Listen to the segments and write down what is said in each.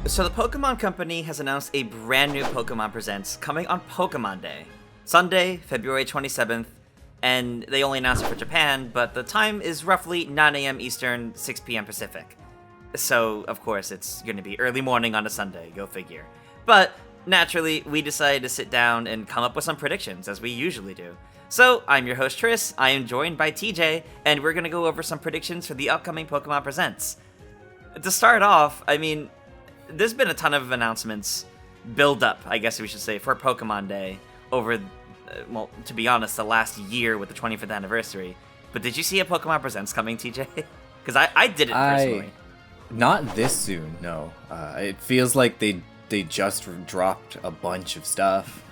So the Pokemon Company has announced a brand new Pokemon Presents coming on Pokemon Day, Sunday, February 27th, and they only announced it for Japan, but the time is roughly 9 a.m. Eastern, 6 p.m. Pacific. So, of course, it's going to be early morning on a Sunday, go figure. But, naturally, we decided to sit down and come up with some predictions, as we usually do. So, I'm your host Tris, I am joined by TJ, and we're going to go over some predictions for the upcoming Pokemon Presents. To start off, there's been a ton of announcements, build up, I guess we should say, for Pokemon Day over, to be honest, the last year with the 25th anniversary. But did you see a Pokemon Presents coming, TJ? Because I did it personally. Not this soon, no. It feels like they just dropped a bunch of stuff.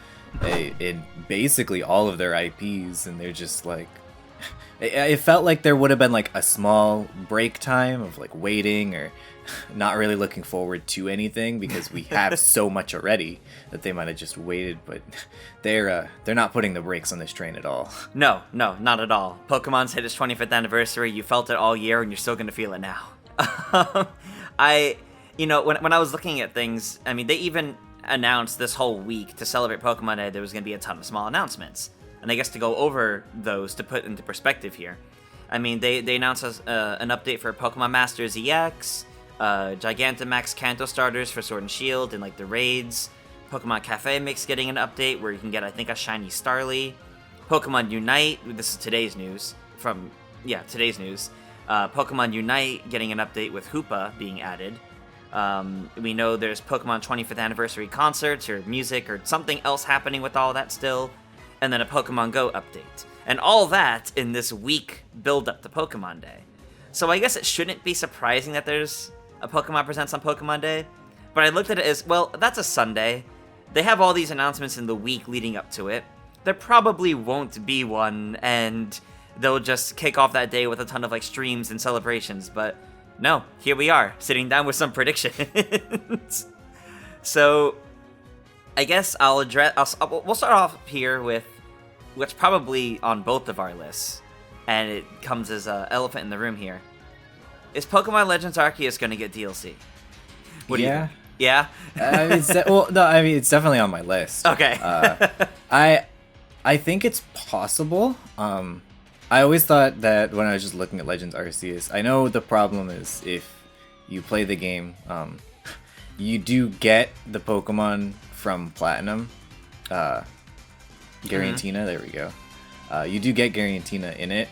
In basically all of their IPs, and they're just like... It felt like there would have been like a small break time of like waiting or not really looking forward to anything because we have so much already that they might have just waited, but they're not putting the brakes on this train at all. No, not at all. Pokemon's hit its 25th anniversary, you felt it all year and you're still going to feel it now. When I was looking at things, they even announced this whole week to celebrate Pokemon Day there was going to be a ton of small announcements. And I guess to go over those to put into perspective here. They announced an update for Pokemon Masters EX, Gigantamax Kanto starters for Sword and Shield and like the raids. Pokemon Cafe Mix getting an update where you can get, I think, a shiny Starly. Pokemon Unite, this is today's news. Pokemon Unite getting an update with Hoopa being added. We know there's Pokemon 25th anniversary concerts or music or something else happening with all that still. And then a Pokemon Go update. And all that in this week build-up to Pokemon Day. So I guess it shouldn't be surprising that there's a Pokemon Presents on Pokemon Day. But I looked at it as, well, that's a Sunday. They have all these announcements in the week leading up to it. There probably won't be one, and they'll just kick off that day with a ton of like streams and celebrations. But no, here we are, sitting down with some predictions. So I guess we'll start off here with what's probably on both of our lists, and it comes as an elephant in the room here. Is Pokemon Legends Arceus going to get DLC? What do you think? Yeah? It's definitely on my list. Okay. I think it's possible. I always thought that when I was just looking at Legends Arceus, I know the problem is if you play the game, you do get the Pokemon from Platinum, Garantina, there we go. You do get Garantina in it,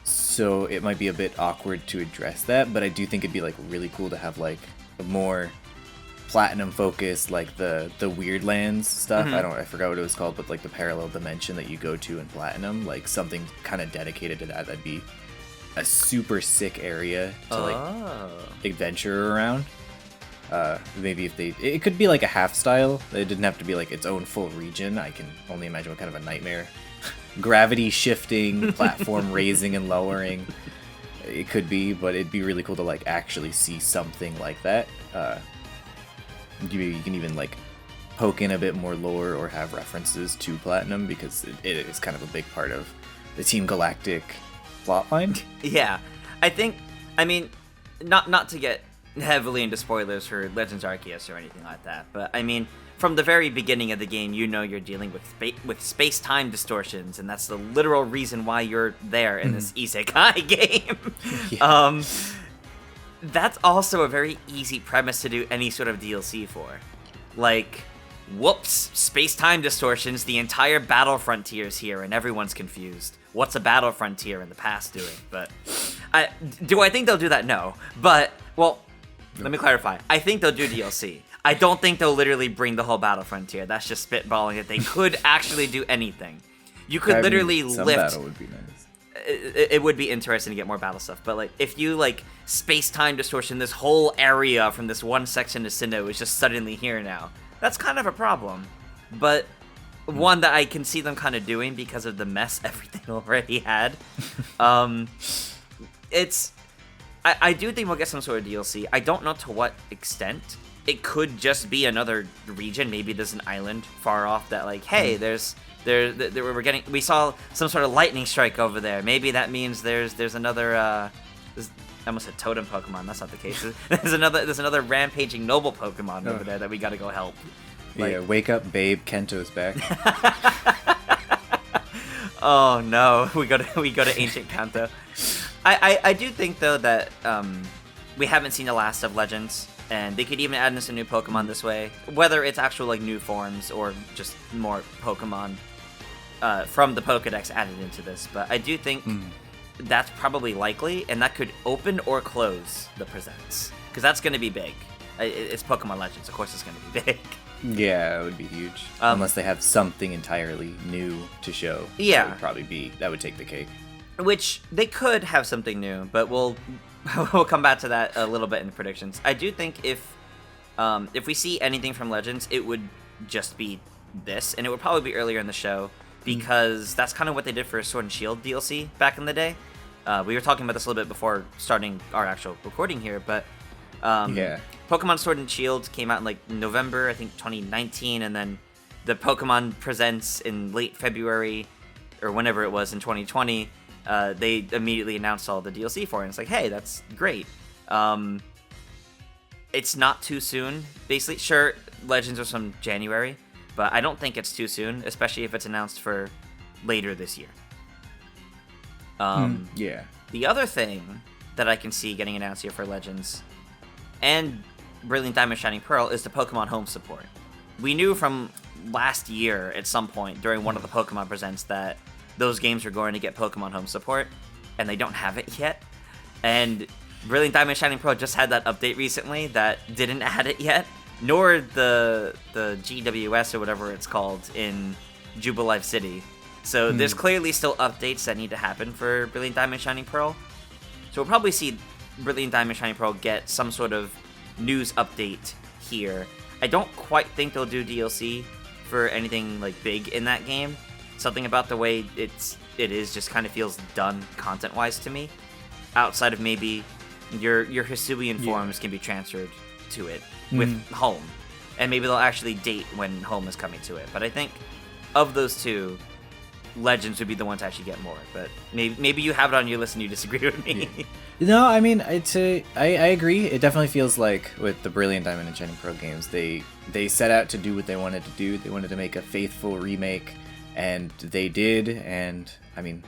so it might be a bit awkward to address that, but I do think it'd be like really cool to have like a more Platinum focused, like the Weird Lands stuff. I forgot what it was called, but like the parallel dimension that you go to in Platinum, like something kind of dedicated to that. That'd be a super sick area to adventure around. Maybe if it could be like a half style. It didn't have to be like its own full region. I can only imagine what kind of a nightmare. Gravity shifting, platform raising and lowering. It could be, but it'd be really cool to like actually see something like that. You can even like poke in a bit more lore or have references to Platinum because it is kind of a big part of the Team Galactic plotline. Yeah, I think. Not to get heavily into spoilers for Legends Arceus or anything like that, but from the very beginning of the game, you're dealing with space-time distortions, and that's the literal reason why you're there in this isekai game. Yeah. That's also a very easy premise to do any sort of DLC for. Like, whoops, space-time distortions, the entire battle frontier's here, and everyone's confused. What's a battle frontier in the past doing? But do I think they'll do that? No. But, well, let me clarify. I think they'll do DLC. I don't think they'll literally bring the whole battle frontier. That's just spitballing it. They could actually do anything. You could literally some lift. Battle would be nice. It would be interesting to get more battle stuff. But like, if you like space-time distortion, this whole area from this one section of Sinnoh is just suddenly here now. That's kind of a problem. But one that I can see them kind of doing because of the mess everything already had. I do think we'll get some sort of DLC. I don't know to what extent. It could just be another region. Maybe there's an island far off that, like, hey, we saw some sort of lightning strike over there. Maybe that means there's another almost said totem Pokemon. That's not the case. There's another rampaging noble Pokemon over there that we gotta go help. Like, yeah, wake up, babe. Kento's back. Oh no, we go to ancient Kanto. I do think though that we haven't seen the last of Legends, and they could even add in some new Pokemon this way, whether it's actual like new forms or just more Pokemon from the Pokedex added into this. But I do think that's probably likely, and that could open or close the Presents, because that's going to be big. It's Pokemon Legends, of course it's going to be big. Yeah, it would be huge. Unless they have something entirely new to show. Yeah. That would take the cake. Which, they could have something new, but we'll come back to that a little bit in the predictions. I do think if we see anything from Legends, it would just be this, and it would probably be earlier in the show, because that's kind of what they did for Sword and Shield DLC back in the day. We were talking about this a little bit before starting our actual recording here, but yeah. Pokemon Sword and Shield came out in like November, I think 2019, and then the Pokemon Presents in late February, or whenever it was in 2020, they immediately announced all the DLC for it, and it's like, hey, that's great. It's not too soon. Basically, sure, Legends was from January, but I don't think it's too soon, especially if it's announced for later this year. Yeah. The other thing that I can see getting announced here for Legends and Brilliant Diamond Shining Pearl is the Pokemon Home support. We knew from last year at some point during one of the Pokemon Presents that those games were going to get Pokemon Home support, and they don't have it yet. And Brilliant Diamond Shining Pearl just had that update recently that didn't add it yet, nor the GWS or whatever it's called in Jubilife City. So there's clearly still updates that need to happen for Brilliant Diamond Shining Pearl. So we'll probably see Brilliant Diamond Shining Pearl get some sort of news update here. I don't quite think they'll do DLC for anything like big in that game. Something about the way it is just kind of feels done content-wise to me. Outside of maybe your Hisuian forms can be transferred to it with Home. And maybe they'll actually date when Home is coming to it. But I think of those two, Legends would be the one to actually get more. But maybe you have it on your list and you disagree with me. Yeah. No, I mean, I agree. It definitely feels like with the Brilliant Diamond and Shining Pearl games, they set out to do what they wanted to do. They wanted to make a faithful remake, and they did. And I mean,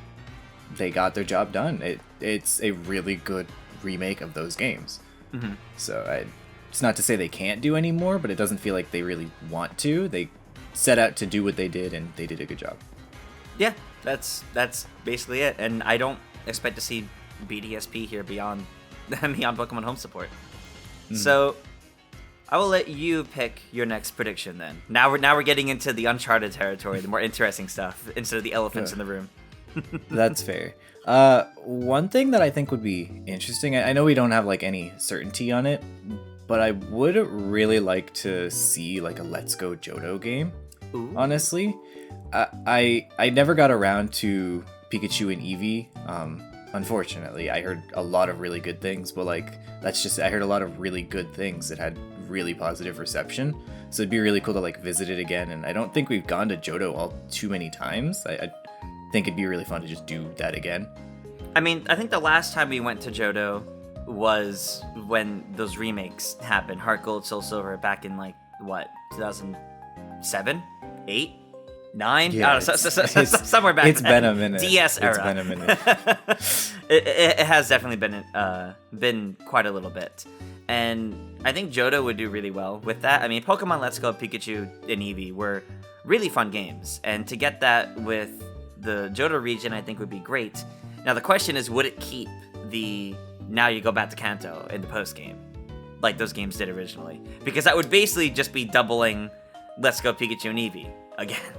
they got their job done. It's a really good remake of those games. Mm-hmm. So it's not to say they can't do any more, but it doesn't feel like they really want to. They set out to do what they did, and they did a good job. Yeah, that's basically it. And I don't expect to see BDSP here beyond Pokemon Home support. So I will let you pick your next prediction then. Now we're getting into the Uncharted territory, the more interesting stuff, instead of the elephants in the room. That's fair. One thing that I think would be interesting, I know we don't have like any certainty on it, but I would really like to see like a Let's Go Johto game. Ooh. Honestly. I never got around to Pikachu and Eevee. Unfortunately, I heard a lot of really good things, but like I heard a lot of really good things that had really positive reception. So it'd be really cool to like visit it again. And I don't think we've gone to Johto all too many times. I think it'd be really fun to just do that again. I mean, I think the last time we went to Johto was when those remakes happened. Heart Gold, Soul Silver, back in like what, 2007, 8. 9? Yeah, I don't know, somewhere back it's then. Been a minute. DS era. It's been a minute. it has definitely been quite a little bit. And I think Johto would do really well with that. I mean, Pokemon Let's Go, Pikachu, and Eevee were really fun games. And to get that with the Johto region, I think would be great. Now, the question is, would it keep the now you go back to Kanto in the post-game, like those games did originally? Because that would basically just be doubling Let's Go, Pikachu, and Eevee again.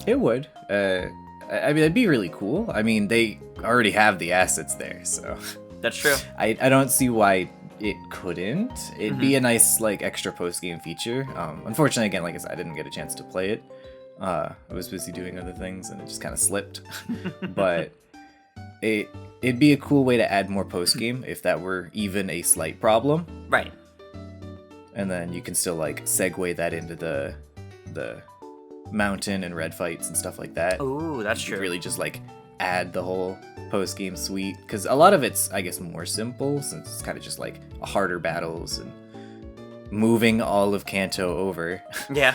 It would. I mean, it'd be really cool. I mean, they already have the assets there, so... That's true. I don't see why it couldn't. It'd be a nice, like, extra post-game feature. Unfortunately, again, like I said, I didn't get a chance to play it. I was busy doing other things, and it just kind of slipped. But it'd be a cool way to add more post-game, if that were even a slight problem. Right. And then you can still, like, segue that into the mountain and red fights and stuff like that. Ooh, that's true. Really just like add the whole post-game suite, because a lot of it's, I guess, more simple, since it's kind of just like harder battles and moving all of Kanto over. Yeah.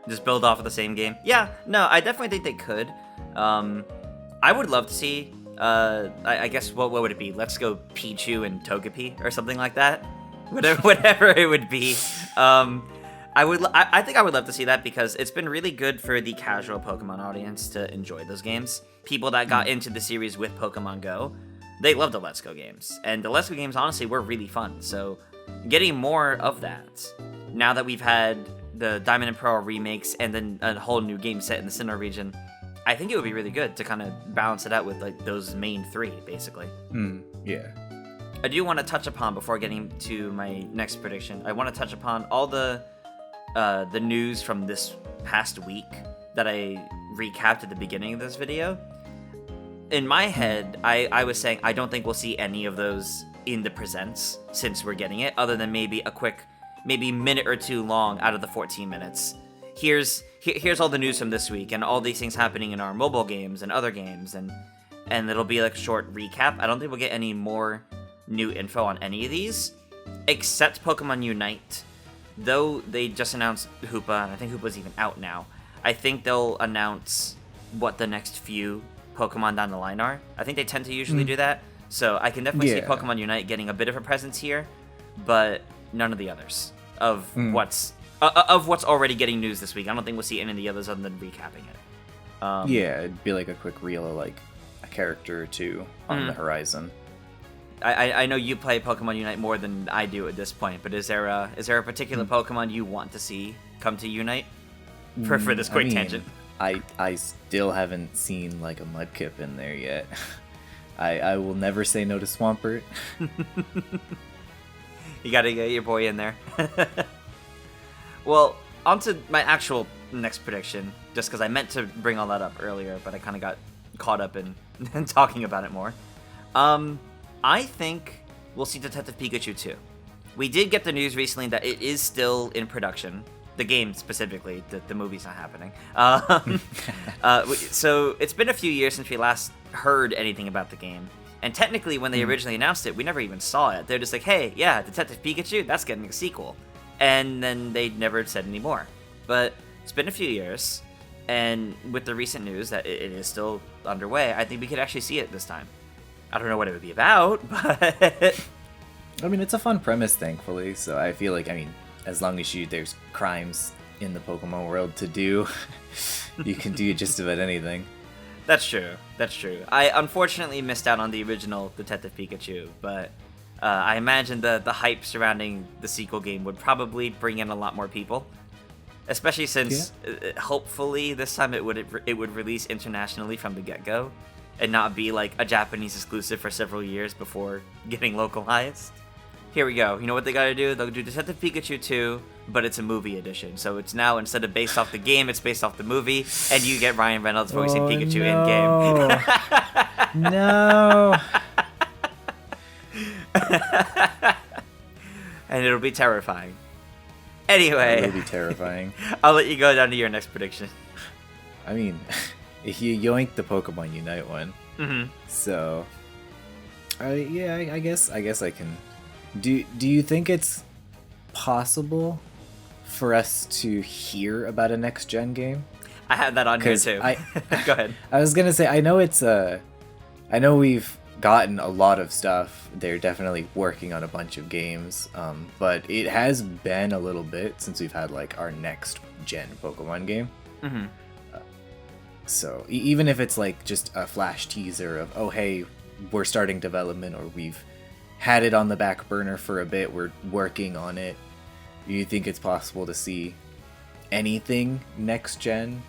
Just build off of the same game. Yeah, no, I definitely think they could. I would love to see, I guess, what would it be? Let's go Pichu and Togepi or something like that. Whatever it would be. I think I would love to see that because it's been really good for the casual Pokemon audience to enjoy those games. People that got into the series with Pokemon Go, they love the Let's Go games. And the Let's Go games, honestly, were really fun. So getting more of that, now that we've had the Diamond and Pearl remakes and then a whole new game set in the Sinnoh region, I think it would be really good to kind of balance it out with like those main three, basically. Yeah. I do want to touch upon, before getting to my next prediction, I want to touch upon all the news from this past week that I recapped at the beginning of this video. In my head, I was saying I don't think we'll see any of those in the Presents since we're getting it, other than maybe a quick, maybe minute or two long out of the 14 minutes. Here's all the news from this week and all these things happening in our mobile games and other games, and it'll be like a short recap. I don't think we'll get any more new info on any of these, except Pokemon Unite. Though they just announced Hoopa, and I think Hoopa's even out now, I think they'll announce what the next few Pokemon down the line are. I think they tend to usually do that, so I can definitely see Pokemon Unite getting a bit of a presence here, but none of the others of what's already getting news this week. I don't think we'll see any of the others other than recapping it. Yeah, it'd be like a quick reel of like a character or two on the horizon. I know you play Pokemon Unite more than I do at this point, but is there a particular Pokemon you want to see come to Unite for this quick tangent? I still haven't seen like a Mudkip in there yet. I will never say no to Swampert. You gotta get your boy in there. Well, on to my actual next prediction, just because I meant to bring all that up earlier, but I kind of got caught up in talking about it more. I think we'll see Detective Pikachu 2. We did get the news recently that it is still in production. The game specifically, the movie's not happening. So it's been a few years since we last heard anything about the game. And technically, when they originally announced it, we never even saw it. They're just like, hey, yeah, Detective Pikachu, that's getting a sequel. And then they never said any more. But it's been a few years, and with the recent news that it is still underway, I think we could actually see it this time. I don't know what it would be about, but... I mean, it's a fun premise, thankfully, so I feel like, as long as there's crimes in the Pokemon world to do, you can do just about anything. That's true. I unfortunately missed out on the original Detective Pikachu, but I imagine the hype surrounding the sequel game would probably bring in a lot more people. Especially since, hopefully, this time it would release internationally from the get-go, and not be like a Japanese exclusive for several years before getting localized. Here we go. You know what they gotta do? They'll do Detective Pikachu 2, but it's a movie edition. So it's now, instead of based off the game, it's based off the movie, and you get Ryan Reynolds voicing Pikachu in-game. No! And it'll be terrifying. Anyway. It'll be terrifying. I'll let you go down to your next prediction. I mean, if you yoink the Pokemon Unite one, so... I guess I can... Do you think it's possible for us to hear about a next-gen game? I have that on here too. Go ahead. I was gonna say, I know we've gotten a lot of stuff. They're definitely working on a bunch of games, but it has been a little bit since we've had like our next-gen Pokemon game. So even if it's like just a flash teaser of, oh hey, we're starting development, or we've had it on the back burner for a bit, we're working on it, do you think it's possible to see anything next gen?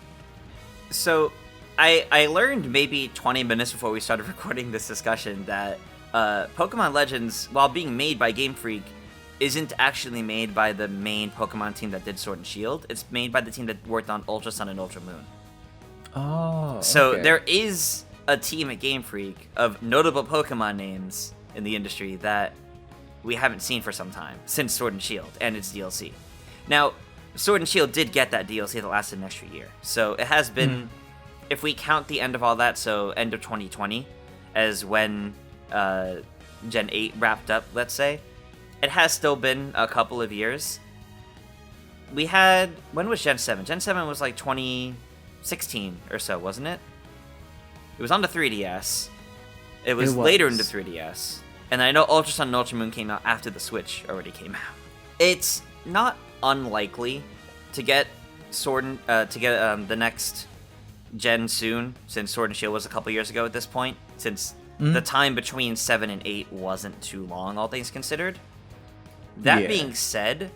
So I learned maybe 20 minutes before we started recording this discussion that Pokemon Legends, while being made by Game Freak, isn't actually made by the main Pokemon team that did Sword and Shield. It's made by the team that worked on Ultra Sun and Ultra Moon. Oh, so okay. There is a team at Game Freak of notable Pokemon names in the industry that we haven't seen for some time, since Sword and Shield and its DLC. Now, Sword and Shield did get that DLC that lasted an extra year, so it has been, if we count the end of all that, so end of 2020, as when Gen 8 wrapped up, let's say, it has still been a couple of years. We had... When was Gen 7? Gen 7 was like 2016 or so, wasn't it? It was on the 3DS. It was later into 3DS. And I know Ultra Sun and Ultra Moon came out after the Switch already came out. It's not unlikely to get the next gen soon, since Sword and Shield was a couple years ago at this point, since the time between 7 and 8 wasn't too long, all things considered. That being said,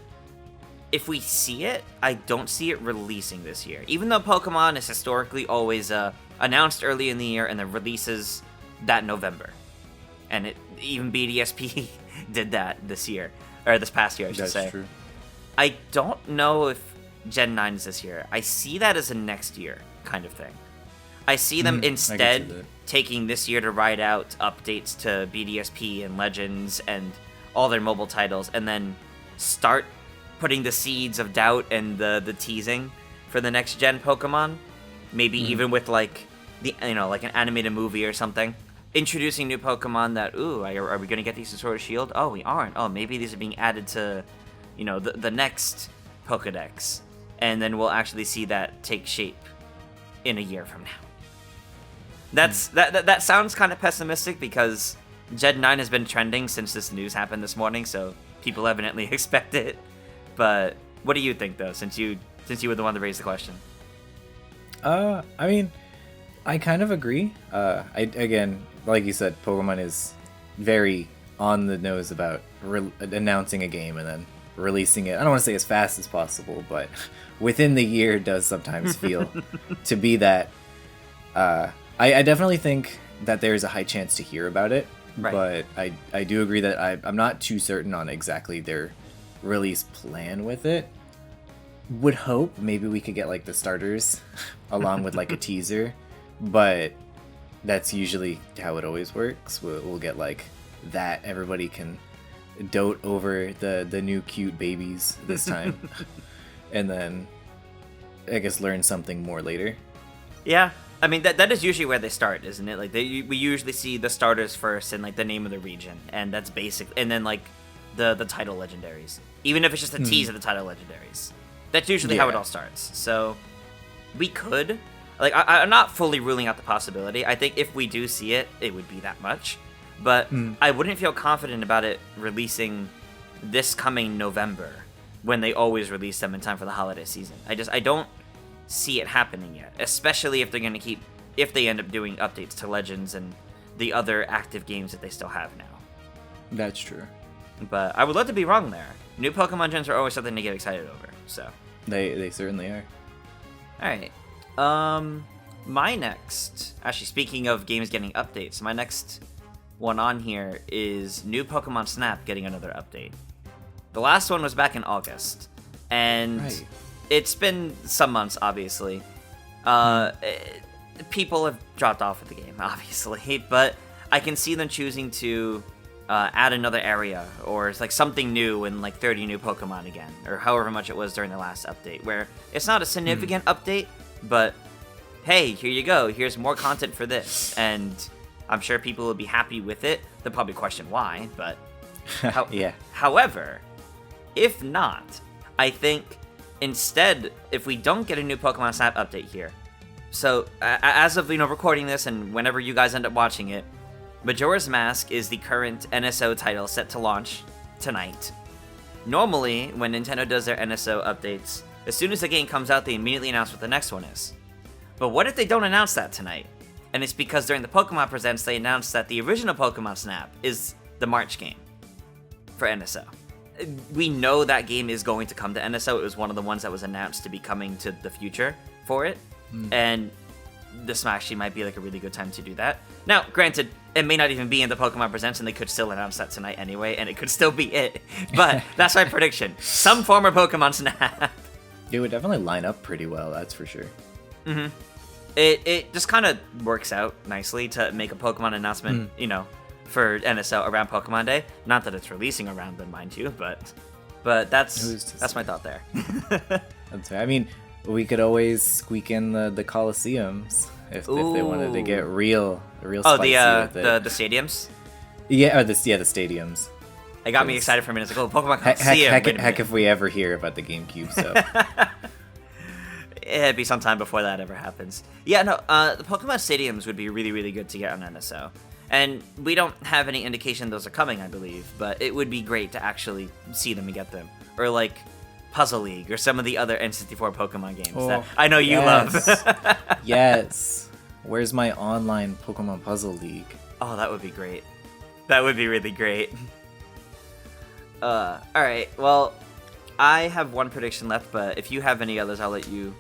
if we see it, I don't see it releasing this year. Even though Pokemon is historically always announced early in the year and then releases that November. And even BDSP did that this year, or this past year, I should say. That's true. I don't know if Gen 9 is this year. I see that as a next year kind of thing. I see them instead taking this year to ride out updates to BDSP and Legends and all their mobile titles, and then start putting the seeds of doubt and the teasing for the next gen Pokemon. Maybe even with like like an animated movie or something. Introducing new Pokemon that, are we gonna get these in Sword or Shield? Oh, we aren't. Oh, maybe these are being added to, the next Pokedex. And then we'll actually see that take shape in a year from now. That sounds kind of pessimistic because Gen 9 has been trending since this news happened this morning, so people evidently expect it. But what do you think, though, since you were the one that raised the question? I mean, I kind of agree. Again, like you said, Pokemon is very on the nose about announcing a game and then releasing it. I don't want to say as fast as possible, but within the year does sometimes feel to be that. I definitely think that there's a high chance to hear about it, but I do agree that I'm not too certain on exactly their release plan with it. Would hope maybe we could get like the starters along with like a teaser, but that's usually how it always works. We'll get like that. Everybody can dote over the new cute babies this time, and then I guess learn something more later. Yeah, I mean that is usually where they start, isn't it? Like we usually see the starters first and like the name of the region, and that's basic, and then like the title legendaries, even if it's just a tease of the title legendaries. That's usually how it all starts. So we could. Like, I'm not fully ruling out the possibility. I think if we do see it, it would be that much. But I wouldn't feel confident about it releasing this coming November when they always release them in time for the holiday season. I don't see it happening yet, especially if they're going to if they end up doing updates to Legends and the other active games that they still have now. That's true. But I would love to be wrong there. New Pokemon gens are always something to get excited over, so. They certainly are. Alright. My next, actually speaking of games getting updates, my next one on here is new Pokemon Snap getting another update. The last one was back in August, and it's been some months, obviously. People have dropped off with the game, obviously, but I can see them choosing to add another area, or it's like something new and like 30 new Pokemon again, or however much it was during the last update, where it's not a significant update, but hey, here you go, here's more content for this, and I'm sure people will be happy with it. They'll probably question why, but however, if not, I think instead, if we don't get a new Pokemon Snap update here, so as of recording this and whenever you guys end up watching it, Majora's Mask is the current NSO title set to launch tonight. Normally, when Nintendo does their NSO updates, as soon as the game comes out, they immediately announce what the next one is. But what if they don't announce that tonight? And it's because during the Pokémon Presents, they announced that the original Pokémon Snap is the March game for NSO. We know that game is going to come to NSO. It was one of the ones that was announced to be coming to the future for it. And this actually might be like a really good time to do that. Now, granted, it may not even be in the Pokemon Presents, and they could still announce that tonight anyway, and it could still be it. But that's my prediction. Some form of Pokemon Snap. It would definitely line up pretty well, that's for sure. It just kind of works out nicely to make a Pokemon announcement, for NSO around Pokemon Day. Not that it's releasing around them, mind you, but that's my thought there. That's right. I mean, we could always squeak in the Colosseums if they wanted to get real Oh, spicy with it. the stadiums. Yeah, or the stadiums. It got me excited for a minute. It's like, oh, Pokemon Coliseum. Heck, if we ever hear about the GameCube, so. It'd be some time before that ever happens. Yeah, no, the Pokemon Stadiums would be really, really good to get on NSO. And we don't have any indication those are coming, I believe, but it would be great to actually see them and get them. Or like Puzzle League or some of the other N64 Pokemon games that I know you love. Yes. Where's my online Pokemon Puzzle League? Oh, that would be great. That would be really great. Alright, well, I have one prediction left, but if you have any others, I'll let you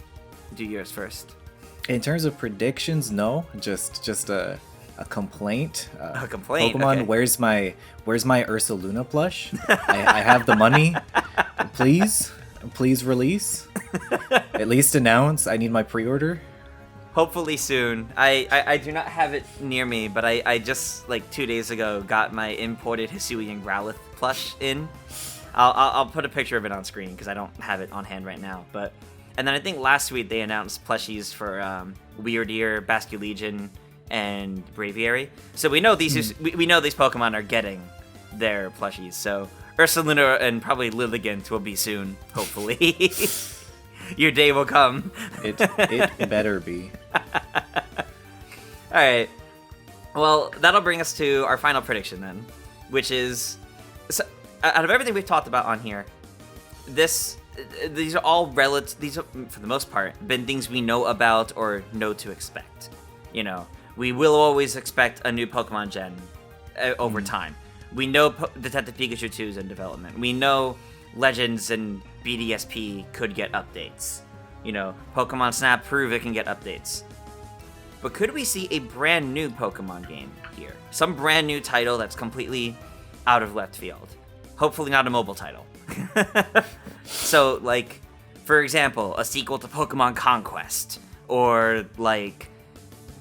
do yours first. In terms of predictions, no. Just a complaint. A complaint. Pokemon, okay. where's my Ursaluna plush? I have the money. Please release. At least announce. I need my pre-order. Hopefully soon. I do not have it near me, but I just like 2 days ago got my imported Hisuian Growlithe plush in. I'll put a picture of it on screen because I don't have it on hand right now. And then I think last week they announced plushies for Weirdeer, Basculegion, and Braviary. So we know these we know these Pokemon are getting their plushies. So Ursaluna and probably Lilligant will be soon, hopefully. Your day will come. It better be. Alright. Well, that'll bring us to our final prediction then, which is, so, out of everything we've talked about on here, these are all these are, for the most part, been things we know about or know to expect. You know, we will always expect a new Pokemon gen over time. We know Detective Pikachu 2 is in development. We know Legends and BDSP could get updates. You know, Pokemon Snap prove it can get updates. But could we see a brand new Pokemon game here? Some brand new title that's completely out of left field. Hopefully not a mobile title. So, like, for example, a sequel to Pokemon Conquest. Or, like,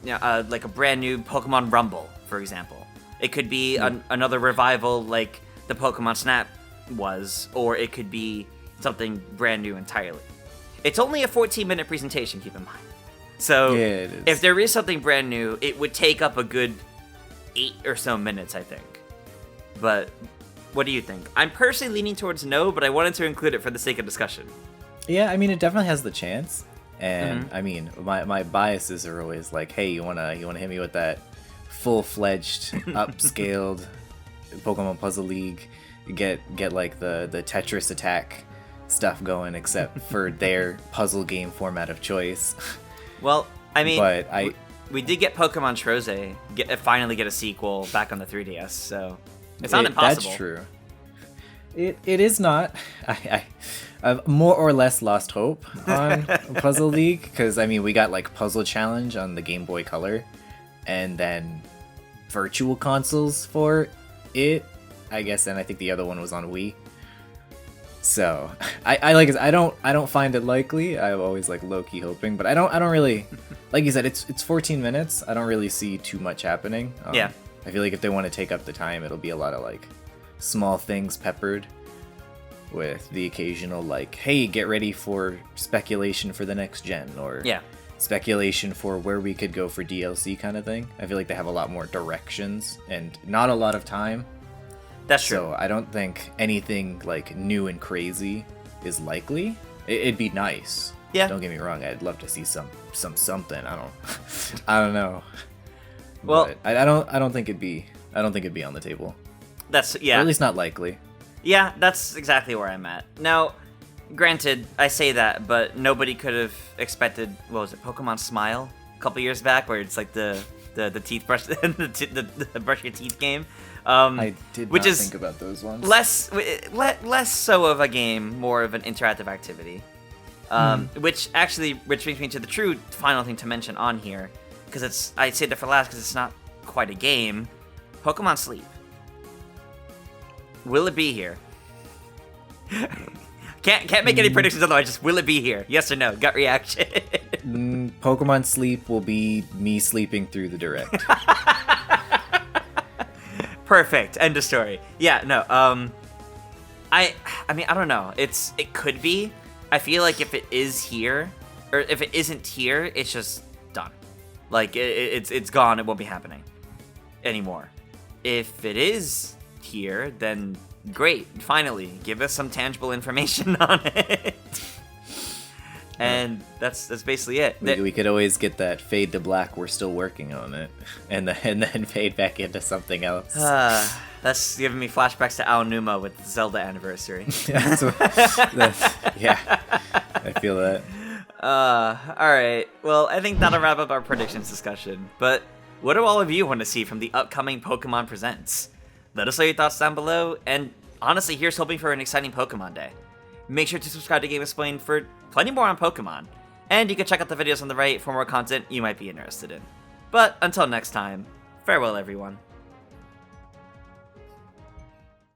you know, like a brand new Pokemon Rumble, for example. It could be another revival like the Pokemon Snap was, or it could be something brand new entirely. It's only a 14-minute presentation, keep in mind. So yeah, it is. If there is something brand new, it would take up a good 8 or so minutes, I think. But what do you think? I'm personally leaning towards no, but I wanted to include it for the sake of discussion. Yeah, I mean, it definitely has the chance. And I mean, my biases are always like, hey, you wanna hit me with that full-fledged, upscaled Pokemon Puzzle League? Get like the Tetris Attack stuff going, except for their puzzle game format of choice. Well, I mean, but we did get Pokemon Trozei finally get a sequel back on the 3DS, so it's not impossible. That's true. It is not. I've more or less lost hope on Puzzle League, because I mean, we got like Puzzle Challenge on the Game Boy Color, and then virtual consoles for it, I guess, and I think the other one was on Wii. So I don't find it likely. I'm always like low-key hoping, but I don't really, like you said, it's 14 minutes. I don't really see too much happening. Yeah. I feel like if they want to take up the time, it'll be a lot of like small things peppered with the occasional like, hey, get ready for speculation for the next gen, or speculation for where we could go for DLC kind of thing. I feel like they have a lot more directions and not a lot of time. That's true. So I don't think anything like new and crazy is likely. It'd be nice. Yeah. Don't get me wrong. I'd love to see some something. I don't know. Well, but I don't think it'd be on the table. That's Or at least not likely. Yeah, that's exactly where I'm at. Now, granted, I say that, but nobody could have expected, what was it, Pokemon Smile a couple years back, where it's like the teeth brush, the brush your teeth game. I did not think about those ones. Less so of a game, more of an interactive activity. Which brings me to the true final thing to mention on here, because I say that for last because it's not quite a game. Pokemon Sleep. Will it be here? Can't make any predictions otherwise. Just will it be here? Yes or no? Gut reaction. Pokemon Sleep will be me sleeping through the direct. Perfect. End of story. Yeah. No. I mean, I don't know. It could be. I feel like if it is here, or if it isn't here, it's just done. Like, it's gone. It won't be happening anymore. If it is here, then great. Finally, give us some tangible information on it. And that's basically it. We could always get that fade to black. We're still working on it, and then fade back into something else. That's giving me flashbacks to Aonuma with Zelda Anniversary. Yeah, I feel that. Alright. Well, I think that'll wrap up our predictions discussion. But what do all of you want to see from the upcoming Pokemon Presents? Let us know your thoughts down below, and honestly, here's hoping for an exciting Pokemon Day. Make sure to subscribe to GameXplain for plenty more on Pokemon, and you can check out the videos on the right for more content you might be interested in. But until next time, farewell everyone.